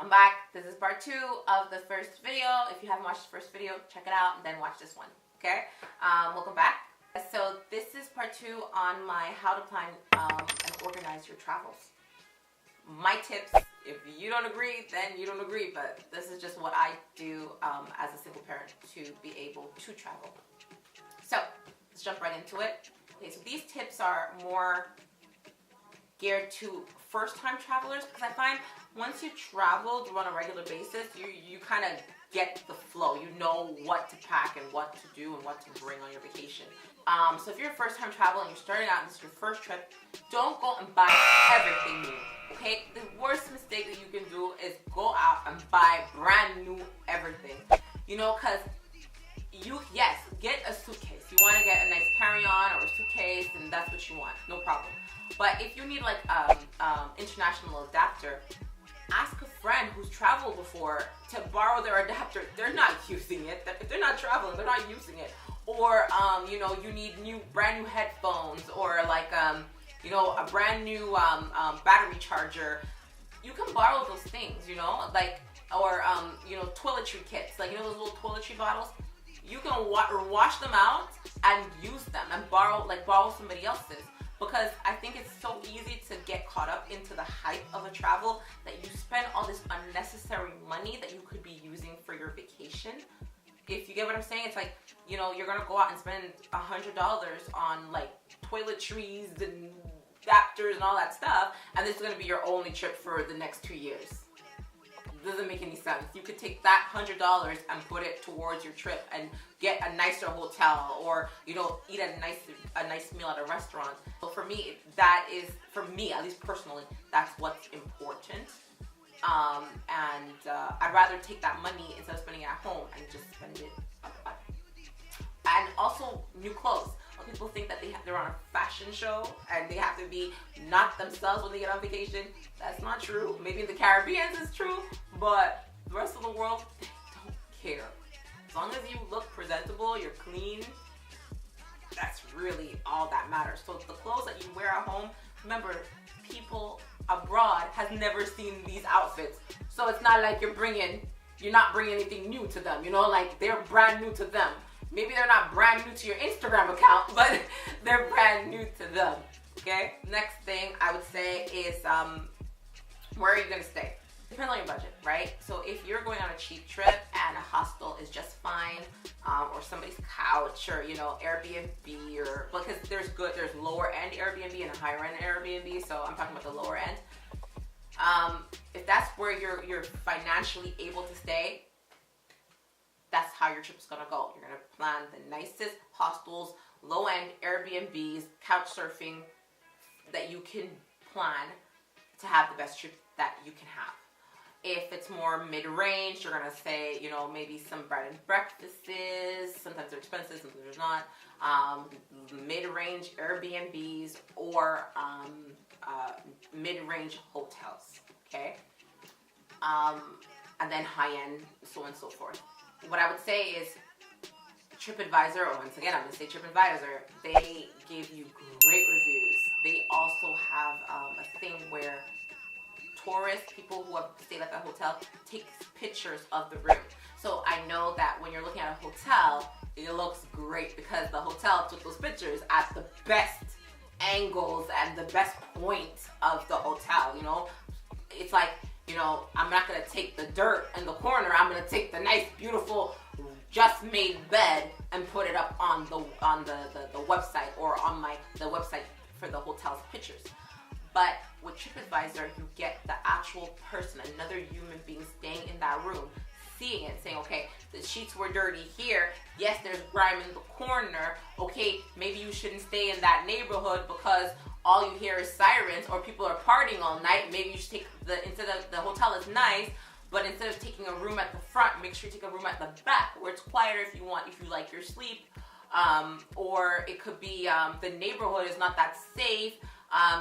I'm back. This is part 2 of the first video. If you haven't watched the first video, check it out and then watch this one. Okay? Welcome back. So this is part 2 on my how to plan and organize your travels. My tips. If you don't agree, then you don't agree. But this is just what I do as a single parent to be able to travel. So let's jump right into it. Okay, so these tips are more geared to first-time travelers, because I find once you travel on a regular basis, you kind of get the flow. You know what to pack and what to do and what to bring on your vacation. So if you're a first-time traveler and you're starting out and this is your first trip, don't go and buy everything new. Okay, the worst mistake that you can do is go out and buy brand new everything. You know, because yes, get a suitcase. You want to get a nice carry-on or a suitcase, and that's what you want. No problem. But if you need like international adapter, ask a friend who's traveled before to borrow their adapter. They're not using it. If they're not traveling, they're not using it. Or you know, you need brand new headphones, or like you know, a brand new battery charger. You can borrow those things, you know, like, or you know, toiletry kits, like, you know, those little toiletry bottles. You can wash them out and use them and borrow somebody else's. Because I think it's so easy to get caught up into the hype of a travel that you spend all this unnecessary money that you could be using for your vacation. If you get what I'm saying, it's like, you know, you're gonna go out and spend $100 on like toiletries and adapters and all that stuff, and this is gonna be your only trip for the next 2 years. Doesn't make any sense. You could take that $100 and put it towards your trip and get a nicer hotel, or, you know, eat a nice meal at a restaurant. So for me, that is, for me at least personally, that's what's important. I'd rather take that money instead of spending it at home and just spend it abroad. And also new clothes. People think that they're on a fashion show and they have to be not themselves when they get on vacation. That's not true. Maybe in the Caribbean it's true, but the rest of the world, they don't care. As long as you look presentable, you're clean, that's really all that matters. So the clothes that you wear at home, remember, people abroad has never seen these outfits. So it's not like you're not bringing anything new to them, you know, like they're brand new to them. Maybe they're not brand new to your Instagram account, but they're brand new to them, okay? Next thing I would say is, where are you gonna stay? Depends on your budget, right? So if you're going on a cheap trip and a hostel is just fine, or somebody's couch, or, you know, Airbnb, or, because there's lower end Airbnb and a higher end Airbnb, so I'm talking about the lower end. If that's where you're financially able to stay, that's how your trip is gonna go. You're gonna plan the nicest hostels, low-end Airbnbs, couch surfing that you can plan to have the best trip that you can have. If it's more mid-range, you're gonna say, you know, maybe some bread and breakfasts. Sometimes they're expensive, sometimes they're not. Mid-range Airbnbs, or mid-range hotels. Okay, and then high-end, so on and so forth. What I would say is TripAdvisor, or once again, I'm going to say TripAdvisor, they give you great reviews. They also have a thing where tourists, people who have stayed at the hotel, take pictures of the room. So I know that when you're looking at a hotel, it looks great because the hotel took those pictures at the best angles and the best point of the hotel, you know? It's like, you know, I'm not going to take the dirt in the corner. I'm going to take the nice, beautiful, just made bed and put it up on the website, or on the website for the hotel's pictures. But with TripAdvisor, you get the actual person, another human being staying in that room, seeing it, saying, okay, the sheets were dirty here. Yes, there's grime in the corner. Okay, maybe you shouldn't stay in that neighborhood because all you hear is sirens, or people are partying all night. Maybe you should take instead of the hotel is nice, but instead of taking a room at the front, make sure you take a room at the back where it's quieter if you like your sleep. Or it could be the neighborhood is not that safe.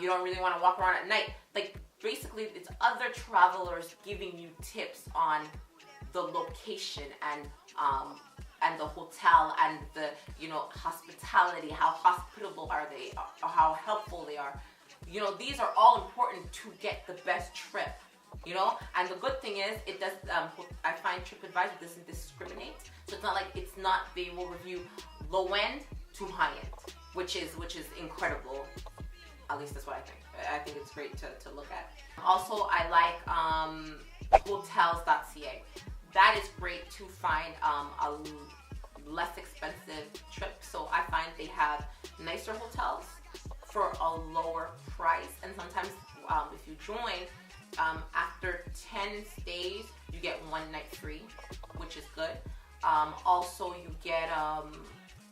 You don't really want to walk around at night. Like, basically, it's other travelers giving you tips on the location and the hotel and the, you know, hospitality, how hospitable are they, or how helpful they are. You know, these are all important to get the best trip, you know. And the good thing is, it does. I find TripAdvisor doesn't discriminate, so it's not. They will review low end to high end, which is incredible. At least that's what I think. I think it's great to look at. Also, I like hotels.ca. That is great to find a less expensive trip. So I find they have nicer hotels for a lower price, and sometimes if you join, after 10 stays you get 1 night free, which is good. Also you get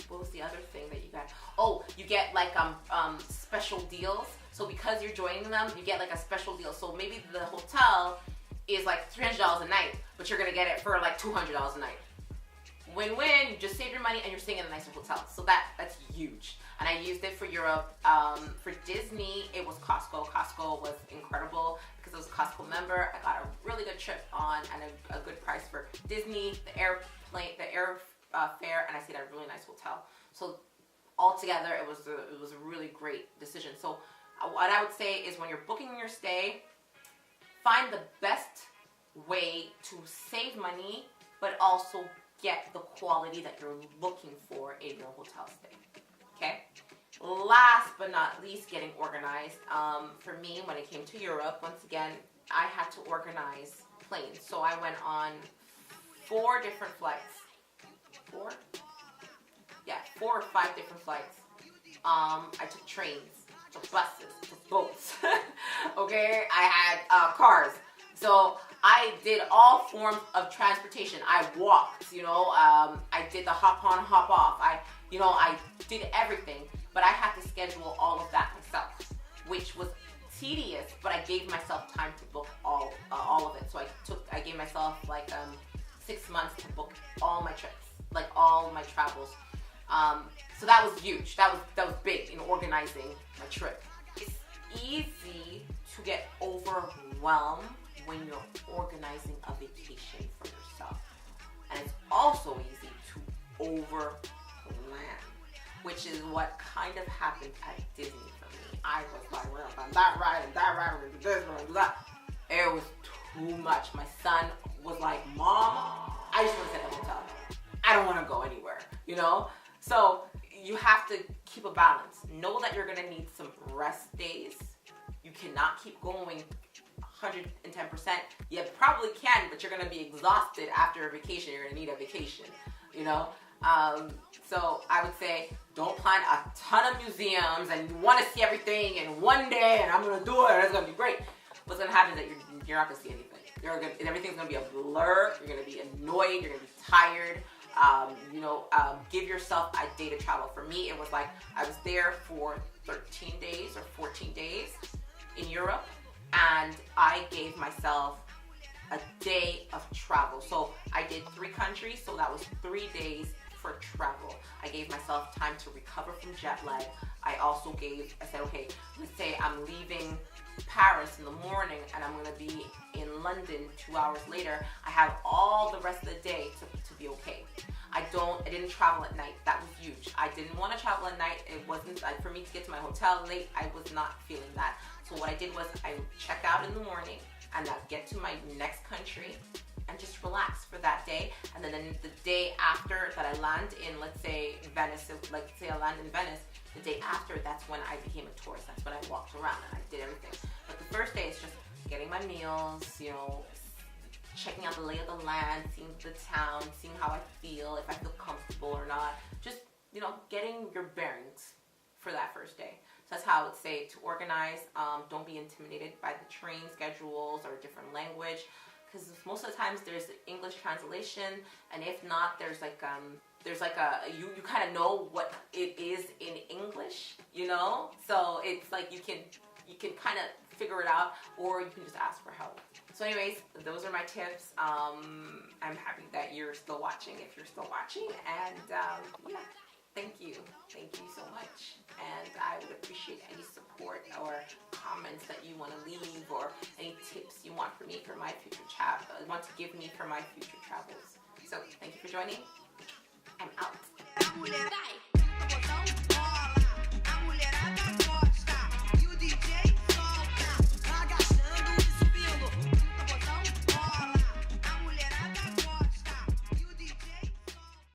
what was the other thing that you got? Oh, you get like special deals. So because you're joining them, you get like a special deal. So maybe the hotel is like $300 a night, but you're gonna get it for like $200 a night. Win-win. You just save your money and you're staying in a nicer hotel. So that's huge. And I used it for Europe. For Disney, it was Costco. Costco was incredible because I was a Costco member. I got a really good trip on and a good price for Disney, the airfare, and I stayed at a really nice hotel. So altogether, it was a really great decision. So what I would say is, when you're booking your stay, find the best way to save money, but also get the quality that you're looking for in your hotel stay. Okay? Last but not least, getting organized. For me, when it came to Europe, once again, I had to organize planes. So I went on 4 different flights. 4? Yeah, 4 or 5 different flights. I took trains, took buses, took boats. Okay? I had cars. So I did all forms of transportation. I walked, you know, I did the hop on, hop off. I did everything, but I had to schedule all of that myself, which was tedious, but I gave myself time to book all of it. So I gave myself like 6 months to book all my trips, like all my travels. So that was huge. That was big in organizing my trip. It's easy to get overwhelmed when you're organizing a vacation for yourself. And it's also easy to over-plan, which is what kind of happened at Disney for me. I was like, we're on that ride and that ride, we're gonna do this, we're gonna do that. It was too much. My son was like, Mom, I just wanna stay at the hotel. I don't wanna go anywhere, you know? So you have to keep a balance. Know that you're gonna need some rest days. You cannot keep going 110%. You probably can, but you're gonna be exhausted after a vacation. You're gonna need a vacation, you know? So I would say, don't plan a ton of museums and you wanna see everything in one day and I'm gonna do it and it's gonna be great. What's gonna happen is that you're not gonna see anything. Everything's gonna be a blur. You're gonna be annoyed. You're gonna be tired. Give yourself a day to travel. For me, it was like I was there for 13 days or 14 days in Europe, and I gave myself a day of travel. So I did 3 countries, so that was 3 days for travel. I gave myself time to recover from jet lag. I said, okay, let's say I'm leaving Paris in the morning and I'm gonna be in London 2 hours later. I have all the rest of the day to be okay. I didn't travel at night. That was huge. I didn't want to travel at night. It wasn't, for me to get to my hotel late, I was not feeling that. So what I did was I would check out in the morning and I'd get to my next country and just relax for that day. And then the day after that I land in, let's say Venice, I land in Venice, the day after, that's when I became a tourist. That's when I walked around and I did everything. But the first day is just getting my meals, checking out the lay of the land, seeing the town, seeing how I feel, if I feel comfortable or not. Just, getting your bearings for that first day. So that's how I would say to organize. Don't be intimidated by the train schedules or different language, because most of the times there's English translation, and if not, there's you kind of know what it is in English, So it's like you can kind of figure it out, or you can just ask for help. So anyways, those are my tips. I'm happy that you're still watching, if you're still watching, and yeah, thank you so much. And I would appreciate any support or comments that you want to leave, or any tips you want for me for my future want to give me for my future travels. So thank you for joining. I'm out.